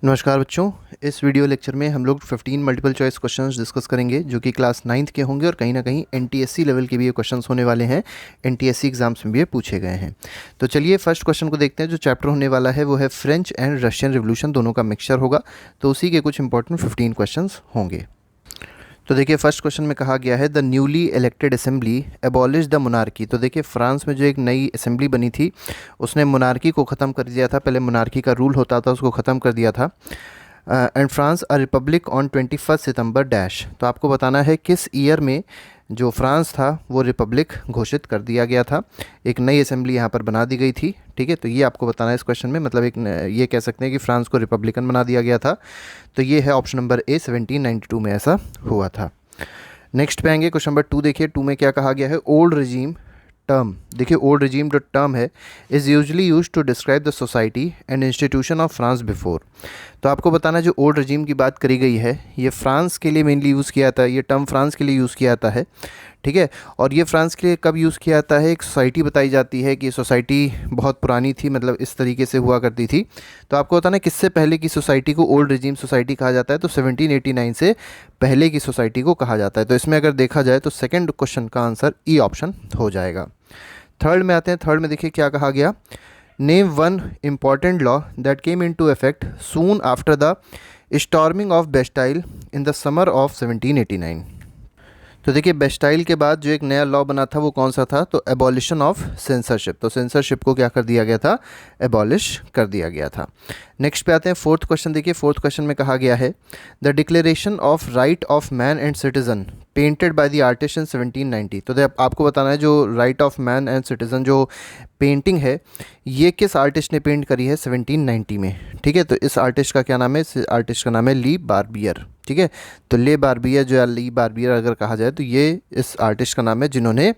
नमस्कार बच्चों। इस वीडियो लेक्चर में हम लोग 15 मल्टीपल चॉइस क्वेश्चंस डिस्कस करेंगे जो कि क्लास 9th के होंगे और कहीं ना कहीं एनटीएससी लेवल के भी ये क्वेश्चंस होने वाले हैं। एनटीएससी एग्जाम्स में भी ये पूछे गए हैं। तो चलिए फर्स्ट क्वेश्चन को देखते हैं। जो चैप्टर होने वाला है वो है फ्रेंच एंड रशियन रिवोल्यूशन, दोनों का मिक्सचर होगा। तो उसी के कुछ इंपॉर्टेंट 15 क्वेश्चन होंगे। तो देखिए फर्स्ट क्वेश्चन में कहा गया है the newly elected assembly abolish the monarchy. तो देखिए फ्रांस में जो एक नई असेंबली बनी थी उसने मोनार्की को ख़त्म कर दिया था। पहले मोनार्की का रूल होता था, उसको ख़त्म कर दिया था। And France a republic on 21 September dash. तो आपको बताना है किस ईयर में जो फ्रांस था वो रिपब्लिक घोषित कर दिया गया था। एक नई असेंबली यहाँ पर बना दी गई थी। ठीक है, तो ये आपको बताना है इस क्वेश्चन में। मतलब एक ये कह सकते हैं कि फ्रांस को रिपब्लिकन बना दिया गया था। तो ये है ऑप्शन नंबर ए, 1792 में ऐसा हुआ था। नेक्स्ट पे आएंगे क्वेश्चन नंबर 2। देखिए 2 में क्या कहा गया है। ओल्ड रिजीम टर्म, देखिए ओल्ड रिजीम जो टर्म है is usually use to describe the society and institution of France before. तो आपको बताना है जो ओल्ड रिजीम की बात करी गई है ये फ्रांस के लिए मेनली यूज़ किया जाता है। ये टर्म फ्रांस के लिए यूज़ किया जाता है। ठीक है, और ये फ्रांस के लिए कब यूज़ किया जाता है। एक सोसाइटी बताई जाती है कि सोसाइटी बहुत पुरानी थी, मतलब इस तरीके से हुआ करती थी। तो आपको बताना है किससे पहले की सोसाइटी को ओल्ड रिजीम सोसाइटी कहा जाता है। तो 1789 से पहले की सोसाइटी को कहा जाता है। तो इसमें अगर देखा जाए तो सेकंड क्वेश्चन का आंसर ई ऑप्शन हो जाएगा। थर्ड में आते हैं। थर्ड में देखिए क्या कहा गया। Name one important law that came into effect soon after the storming of Bastille in the summer of 1789। तो देखिए बेस्टाइल के बाद जो एक नया लॉ बना था वो कौन सा था। तो एबॉलिशन ऑफ सेंसरशिप। तो सेंसरशिप को क्या कर दिया गया था, एबॉलिश कर दिया गया था। नेक्स्ट पे आते हैं फोर्थ क्वेश्चन। देखिए फोर्थ क्वेश्चन में कहा गया है the declaration of right of man and citizen painted by the artist in 1790। तो आपको बताना है जो right of man and citizen जो पेंटिंग है ये किस आर्टिस्ट ने पेंट करी है 1790 में। ठीक है, तो इस आर्टिस्ट का क्या नाम है। इस आर्टिस्ट का नाम है ली बार्बियर। ठीक है, तो ले बार्बियर जो ली बार्बियर अगर कहा जाए तो ये इस आर्टिस्ट का नाम है जिन्होंने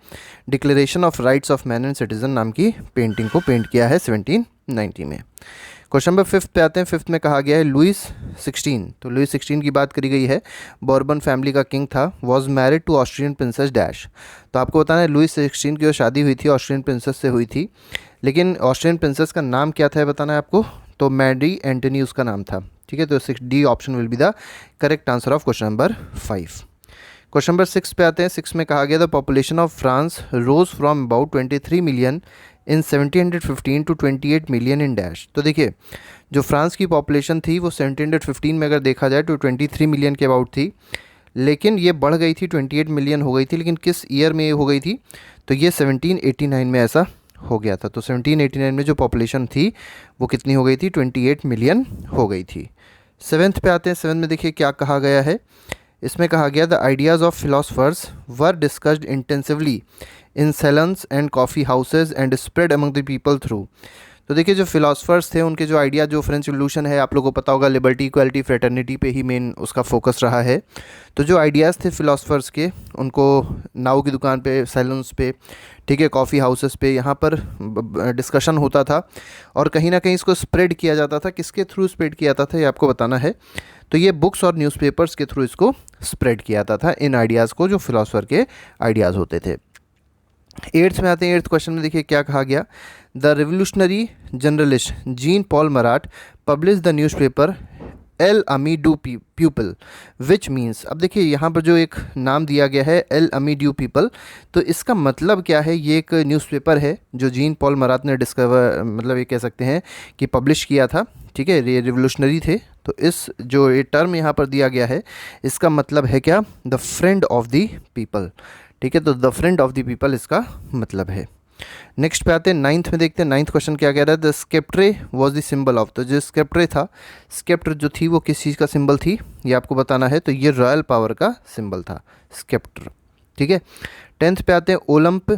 declaration of rights of man and citizen नाम की पेंटिंग को पेंट किया है 1790 में। क्वेश्चन नंबर 5 पे आते हैं। 5th में कहा गया है लुइस 16। तो लुइस 16 की बात करी गई है। बॉर्बन फैमिली का किंग था। Was married to Austrian princess dash. तो आपको बताना है लुइस 16 की जो शादी हुई थी ऑस्ट्रियन प्रिंसेस से हुई थी। लेकिन ऑस्ट्रियन प्रिंसेस का नाम क्या था बताना है आपको। तो मैरी एंटनी उसका नाम था। ठीक है, तो 6D option will be the correct answer of question number 5। Question number 6 पे आते हैं। 6 में कहा गया the population of France rose from about 23 million in 1715 to 28 million in dash. तो देखिए जो फ्रांस की पॉपुलेशन थी वो 1715 में अगर देखा जाए तो 23 मिलियन के अबाउट थी, लेकिन ये बढ़ गई थी 28 मिलियन हो गई थी। लेकिन किस ईयर में ये हो गई थी, तो ये 1789 में ऐसा हो गया था। तो 1789 में जो पॉपुलेशन थी वो कितनी हो गई थी, 28 मिलियन हो गई थी। 7th पे आते हैं। 7th में देखिए क्या कहा गया है। इसमें कहा गया the ideas of philosophers were discussed intensively in salons and coffee houses and spread among the people through. तो देखिए जो फिलोसफर्स थे उनके जो आइडिया, जो फ्रेंच रिवोल्यूशन है आप लोगों को पता होगा लिबर्टी इक्वालिटी फ्रेटर्निटी पे ही मेन उसका फोकस रहा है। तो जो आइडियाज़ थे फिलोसफर्स के उनको नाव की दुकान पे, सैलून्स पे, ठीक है, कॉफ़ी हाउसेस पे, यहाँ पर डिस्कशन होता था और कहीं ना कहीं इसको स्प्रेड किया जाता था। किसके थ्रू स्प्रेड किया जाता था ये आपको बताना है। तो ये बुक्स और न्यूज़पेपर्स के थ्रू इसको स्प्रेड किया जाता था इन आइडियाज़ को, जो फिलोसफर के आइडियाज़ होते थे। 8th में आते हैं। 8th क्वेश्चन में देखिए क्या कहा गया। The revolutionary journalist Jean Paul Marat publish the newspaper L ami du people which means. अब देखिए यहाँ पर जो एक नाम दिया गया है एल अमी डू पीपल, तो इसका मतलब क्या है। ये एक न्यूज़पेपर है जो जीन पॉल मराट ने डिस्कवर, मतलब ये कह सकते हैं कि पब्लिश किया था। ठीक है, ये रिवोल्यूशनरी थे। तो इस जो ये टर्म यहाँ पर दिया गया है इसका मतलब है क्या, the friend of the people. ठीक है, तो the friend of the people इसका मतलब है। नेक्स्ट पे आते हैं। 9th में देखते हैं। 9th क्वेश्चन क्या कह रहा है। The sceptre was the symbol of. तो जो स्केप्ट्रे था, स्केप्टर जो थी वो किस चीज़ का सिंबल थी ये आपको बताना है। तो ये रॉयल पावर का सिंबल था स्केप्टर। ठीक है। 10th पे आते हैं। Olympe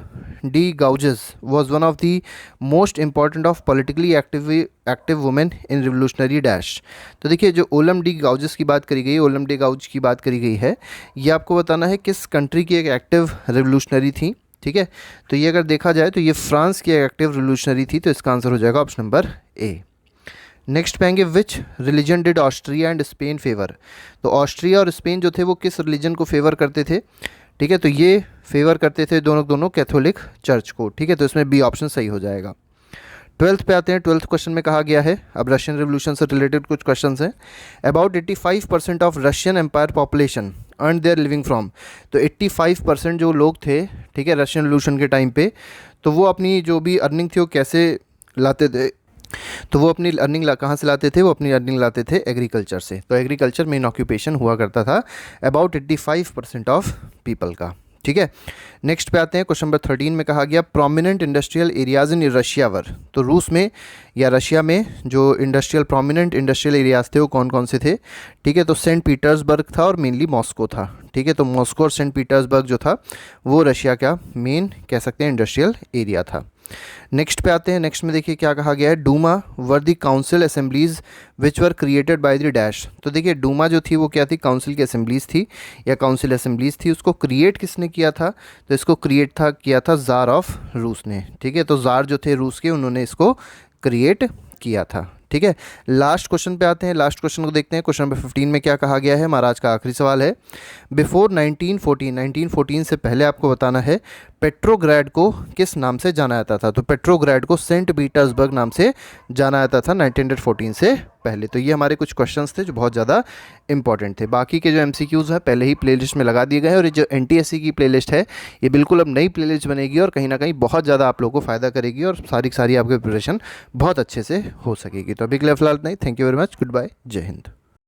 de Gouges was one of the most important of politically active women in revolutionary dash. तो देखिए जो ओलम डी गाउजेस की बात करी गई, ओलम डी गाउज की बात करी गई है, ये आपको बताना है किस कंट्री की एक एक्टिव रिवोल्यूशनरी थी। ठीक है, तो ये अगर देखा जाए तो ये फ्रांस की एक एक्टिव रिवोल्यूशनरी थी। तो इसका आंसर हो जाएगा ऑप्शन नंबर ए। नेक्स्ट पे आएंगे। विच religion did Austria and Spain favour. तो ऑस्ट्रिया और स्पेन जो थे वो किस रिलीजन को फेवर करते थे। ठीक है, तो ये फेवर करते थे दोनों कैथोलिक चर्च को। ठीक है, तो इसमें बी ऑप्शन सही हो जाएगा। ट्वेल्थ पे आते हैं। ट्वेल्थ क्वेश्चन में कहा गया है, अब रशियन रेवोल्यूशन से रिलेटेड कुछ क्वेश्चन हैं। About 85% of Russian empire population earn their living from. तो 85% जो लोग थे, ठीक है, रशियन रेवोल्यूशन के टाइम पे, तो वो अपनी जो भी अर्निंग थी वो कैसे लाते थे, तो वो अपनी अर्निंग कहाँ से लाते थे, वो अपनी अर्निंग लाते थे एग्रीकल्चर से। तो एग्रीकल्चर मेन ऑक्यूपेशन हुआ करता था अबाउट 85% ऑफ पीपल का, ठीक है। नेक्स्ट पे आते हैं, क्वेश्चन नंबर 13 में कहा गया prominent industrial areas in Russia were. तो रूस में या रशिया में जो प्रोमिनेंट इंडस्ट्रियल एरियाज थे वो कौन कौन से थे, ठीक है। तो सेंट पीटर्सबर्ग था और मेनली मॉस्को था, ठीक है। तो मॉस्को और सेंट पीटर्सबर्ग जो था वो रशिया का मेन कह सकते हैं इंडस्ट्रियल एरिया था। नेक्स्ट पे आते हैं। नेक्स्ट में देखिए क्या कहा गया है, Duma were the council assemblies which were created by the dash. तो देखिए डूमा जो थी वो क्या थी, काउंसिल की असेंबलीज थी या काउंसिल असेंबलीज थी। उसको क्रिएट किसने किया था, तो इसको क्रिएट किया था ज़ार ऑफ रूस ने, ठीक है। तो ज़ार जो थे रूस के, उन्होंने इसको क्रिएट किया था, ठीक है। लास्ट क्वेश्चन पे आते हैं। लास्ट क्वेश्चन को देखते हैं। क्वेश्चन नंबर 15 में क्या कहा गया है, महाराज का आखिरी सवाल है। बिफोर 1914 से पहले आपको बताना है पेट्रोग्रैड को किस नाम से जाना जाता था। तो पेट्रोग्रैड को सेंट पीटर्सबर्ग नाम से जाना जाता था 1914 से पहले। तो ये हमारे कुछ क्वेश्चंस थे जो बहुत ज़्यादा इंपॉर्टेंट थे। बाकी के जो MCQs हैं पहले ही प्लेलिस्ट में लगा दिए गए हैं, और ये जो NTSC की प्लेलिस्ट है ये बिल्कुल अब नई प्लेलिस्ट बनेगी और कहीं ना कहीं बहुत ज़्यादा आप लोगों को फ़ायदा करेगी और सारी आपकी प्रिपरेशन बहुत अच्छे से हो सकेगी। तो अभी के लिए फिलहाल नहीं, thank you very much, goodbye, जय हिंद।